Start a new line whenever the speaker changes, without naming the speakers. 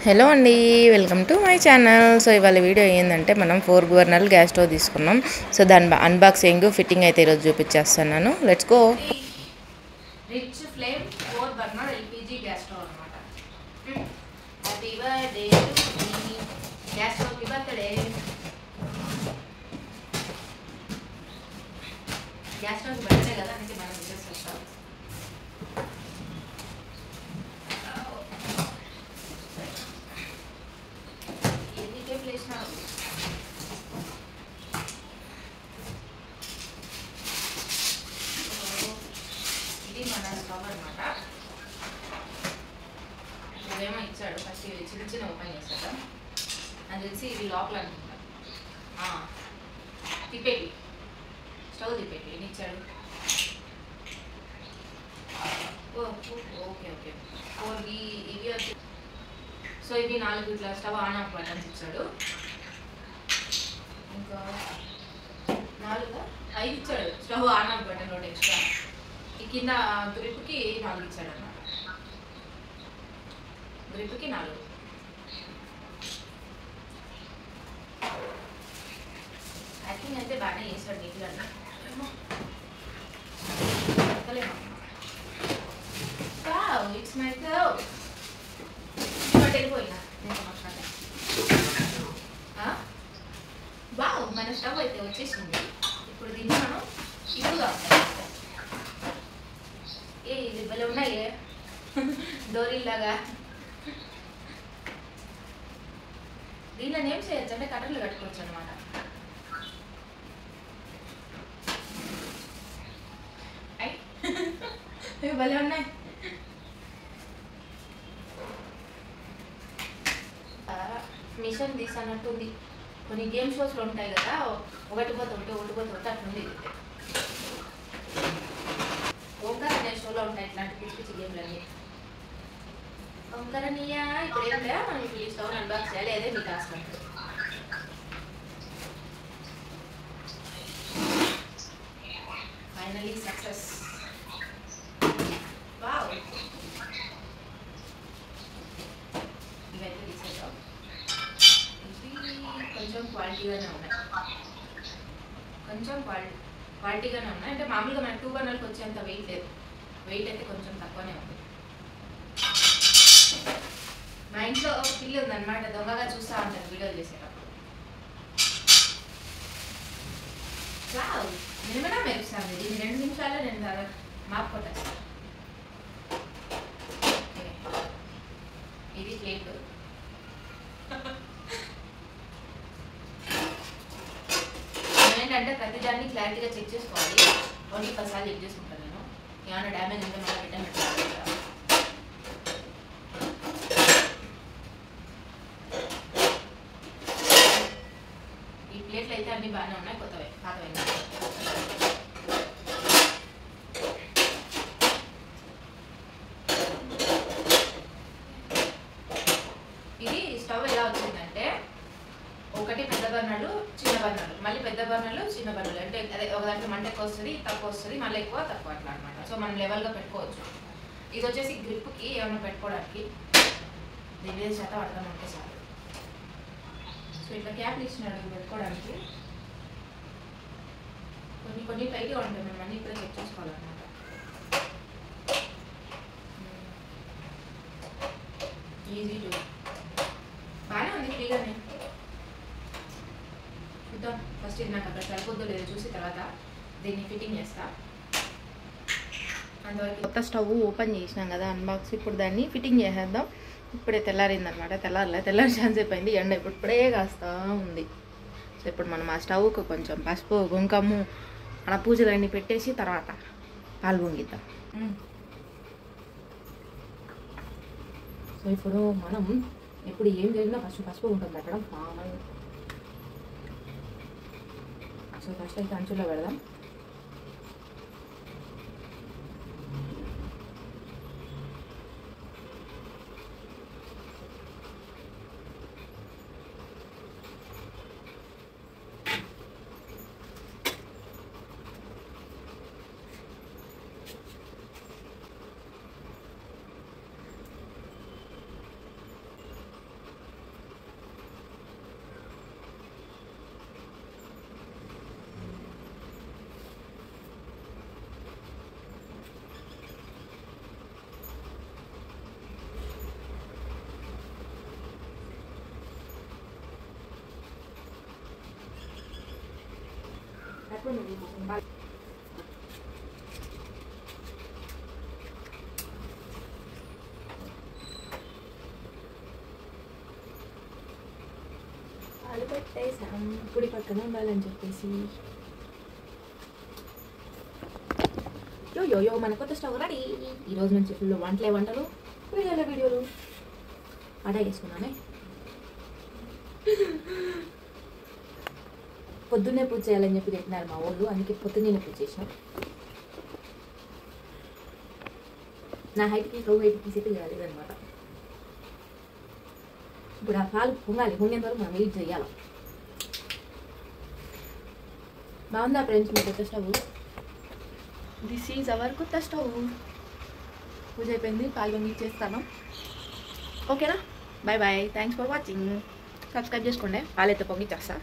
Hello అండి, welcome to my channel. So ఇవాళ video ఏంటంటే మనం 4 బర్నర్ గ్యాస్ స్టవ్ తీసుకున్నాం. సో దాని అన్బాక్సింగ్ ఫిట్టింగ్ అయితే ఈరోజు చూపించేస్తున్నాను. Let's go. Rich flame 4 burner LPG gas stove అన్నమాట. Happy birthday to me. Gas stove కి బర్త్డే. గ్యాస్ స్టవ్ కి బర్త్డే కదా, అందుకే మనం చేసేస్తాం. ఇది మన స్టవ్ అనమాట. ఇదేమో ఇచ్చాడు, ఫస్ట్ ఇది చిన్న చిన్న ఓపెన్ చేస్తాం. అది తెలిసి ఇది లోపల అనుకుంటా. తిప్పేటి స్టవ్ తిప్పేటి ఏమి ఇచ్చాడు. ఓకే ఓకే 4 ఇవి వచ్చి. సో ఇవి 4 ఇట్లా స్టవ్ ఆన్ ఆఫ్ బటన్స్ ఇచ్చాడు. ఇంకా 5 ఇచ్చాడు స్టవ్ ఆన్ ఆఫ్ బటన్ ఒకటి ఎక్స్ట్రా. ఈ కింద గ్రిప్కి 4 ఇచ్చాడు అన్నమాట. గ్రిప్కి 4. ప్యాకింగ్ అయితే బాగానే చేస్తాడు నీట్గా. It's my girl. వెళ్ళిపోయినా వావ్, మన స్టవ్ అయితే వచ్చేసింది. ఇప్పుడు దీన్ని మనం ఇప్పుడుగా ఇది భలే ఉన్నాయి డోరీలాగా. దీనిలో ఏం చేయొచ్చు అంటే కట్టర్లు కట్టుకోవచ్చు అనమాట. భలే ఉన్నాయి. మిషన్ తీసానట్టుంది. కొన్ని గేమ్ షోస్లో ఉంటాయి కదా, ఒకటి పోతే అట్లుంది. ఓంకార్ అనే షోలో ఉంటాయి ఇట్లాంటి పిచ్చి పిచ్చి గేమ్లన్నీ. ఓంకారనీయ ఇప్పుడు ఏం లేదా, మనం ఇప్పుడు ఈ స్టవ్ అన్బాక్స్ చేయాలి. అదే మీ టాస్క్ అంటే. Finally success. వావ్, ఇవైతే తీసేద్దాం. కొంచెం క్వాలిటీగానే ఉన్నాయి. అంటే మామూలుగా మన 2 బర్నర్కి వచ్చేంత వెయిట్ లేదు. వెయిట్ అయితే కొంచెం తక్కువనే ఉంది. మా ఇంట్లో ఒక పిల్లి ఉందన్నమాట, దొంగగా చూస్తూ ఉంటాను వీడియోలు చేసేటప్పుడు. నిజమేనా మెరుస్తాను. ఇది 2 నిమిషాల్లో నేను మాప్ కొట్టేస్తాను. ఇది ప్లేట్. ఏంటంటే ప్రతిదాన్ని క్లారిటీగా చెక్ చేసుకోవాలి. 10 సార్లు చెక్ చేసుకుంటాను నేను. ఏమైనా డ్యామేజ్ ఉంటే మళ్ళీ రిటర్న్ పెట్టాలి. ఈ ప్లేట్లు అయితే అన్ని బాగానే ఉన్నాయి, కొత్తవే పాతవే. ఇది స్టవ్ ఎలా వచ్చిందంటే, ఒకటి పెద్ద బర్నర్లు, చిన్న బర్నర్లు, మళ్ళీ పెద్ద బర్నర్లు, చిన్న బర్నర్లు. అంటే అదే ఒక దాంట్లో మంట ఎక్కువ వస్తుంది, తక్కువ వస్తుంది, మళ్ళీ ఎక్కువ తక్కువ అట్లా అనమాట. సో మనం లెవెల్గా పెట్టుకోవచ్చు. ఇది వచ్చేసి గ్రిప్కి ఏమైనా పెట్టుకోవడానికి. దీని మీద చేత పడతాం అంటే చాలు. సో ఇట్లా క్యాప్లు ఇచ్చినాడు పెట్టుకోవడానికి. కొన్ని పైకి ఉంటాయి, మేము అన్నీ ఇక్కడ చెక్ చేసుకోవాలన్నమాట. Easy to. బాగానే ఉంది, ఫ్రీగానే. చూద్దాం ఫస్ట్ ఇది నాకు అక్కడ సరిపోద్దో లేదో చూసి తర్వాత దీన్ని ఫిట్టింగ్ చేస్తా. అంతవరకు కొత్త స్టవ్ ఓపెన్ చేసినాం కదా అన్బాక్స్. ఇప్పుడు దాన్ని ఫిట్టింగ్ చేసేద్దాం. ఇప్పుడే తెల్లారిందనమాట. తెల్లారి ఛాన్స్ అయిపోయింది. ఎండ ఇప్పుడే కాస్తా ఉంది. సో ఇప్పుడు మనం ఆ స్టవ్కు కొంచెం పసుపు కుంకుమ అలా పూజలన్నీ పెట్టేసి తర్వాత పాలు పొంగిద్దాం. సో ఇప్పుడు మనం ఎప్పుడు ఏం జరిగినా ఫస్ట్ పసుపు ఉంటుంది పెట్టడం కామన్. సో ఫస్ట్ అయితే అంచుల్లో పెడదాం. పాలు పెట్టేసాం గుడి పక్కన ఉండాలని చెప్పేసి. యో మన కొత్త స్టవ్ రెడీ. ఈరోజు నుంచి ఫుల్ వంటలు వీడియోలు అడా చేసుకున్నానే. పొద్దున్నే పూజ చేయాలని చెప్పి చెప్పినారు మా వాళ్ళు, అందుకే పొద్దున్నే పూజ చేసినాం. నా హైట్కి స్టవ్ హైట్కి సెట్ కాలేదనమాట. ఇప్పుడు ఆ పాలు పొంగేంత వరకు మనం వెయిట్ చేయాలి. బాగుందా ఫ్రెండ్స్ మీ కొత్త స్టవ్? దిస్ ఈజ్ అవర్ కొత్త స్టవ్. పూజ అయిపోయింది, పాలు పొంగిచ్చేస్తాను. ఓకేనా, bye bye, thanks for watching. Subscribe చేసుకోండి, పాలు అయితే పొంగిచ్చేస్తా.